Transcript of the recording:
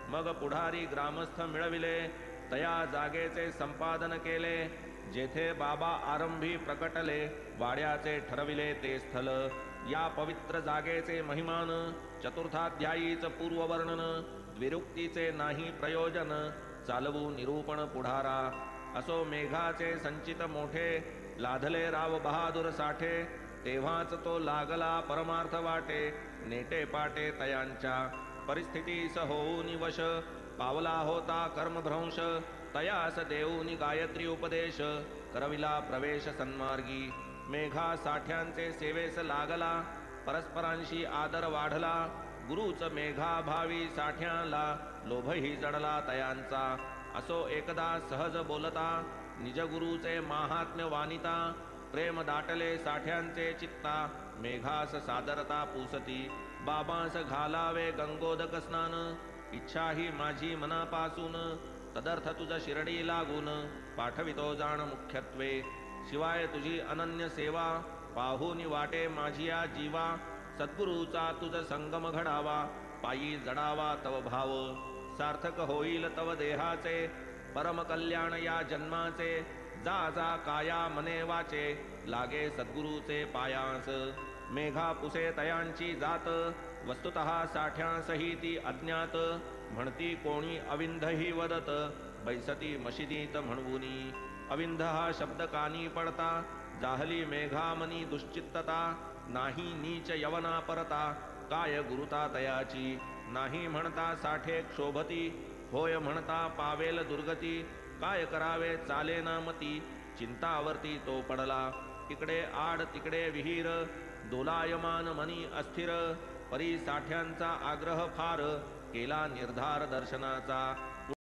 मग पुढारी ग्रामस्थ मिळविले, तया जागेचे संपादन केले. जेथे बाबा आरंभी प्रकटले, वाड्याचे ठरविले ते स्थल. या पवित्र जागेचे महिमान, चतुर्थाध्यायीच पूर्ववर्णन. द्विरुक्तीचे नाही प्रयोजन, चालवू निरूपण पुढारा. असो मेघाचे संचित मोठे, लाधले राव बहादूर साठे. तेव्हाच तो लागला परमार्थ वाटे, नेटे पाटे तयांच्या. परिस्थितीस होऊनी वश, पावला होता कर्मभ्रंश. तयास देऊनी गायत्री उपदेश, करविला प्रवेश सन्मार्गी. मेघा साठ्यांचे सेवेस लागला, परस्परांशी आदर वाढला. गुरुच मेघा भावी साठ्याला, लोभही जडला तयांचा. असो एकदा सहज बोलता, निजगुरुचे माहात्म्य वानिता. प्रेम दाटले साठ्यांचे चित्ता, मेघास सादरता पुसती. बाबांस घालावे गंगोदक स्नान, इच्छा ही माझी मनापासून. तदर्थ तुझ शिरडी लागून, पाठवितो जाण मुख्यत्वे. शिवाय तुझी अनन्य सेवा, पाहूनी वाटे माझिया जीवा. सद्गुरूचा तुझ संगम घडावा, पायी जडावा तव भाव. सार्थक होईल तव देहाचे, परम कल्याण या जन्माचे. जा जा काया मने वाचे, लागे सद्गुरूचे पायांस. मेघा पुसे तयांची जात, वस्तुतः साठ्यांसही ती अज्ञात. म्हणती कोणी अविंधही वदत, बैसती मशिदीत म्हणवुनी. अविंध हा शब्द कानी पडता, जाहली मेघामनी दुश्चित्तता. नाही नीच यवना परता, काय गुरुता तयाची. नाही म्हणता साठे क्षोभती, होय म्हणता पावेल दुर्गती. काय करावे चाले ना मती, चिंतावरती तो पडला. इकडे आड तिकडे विहीर, दोलायमान मनी अस्थिर. परी साठ्यांचा आग्रह फार, केला निर्धार दर्शनाचा.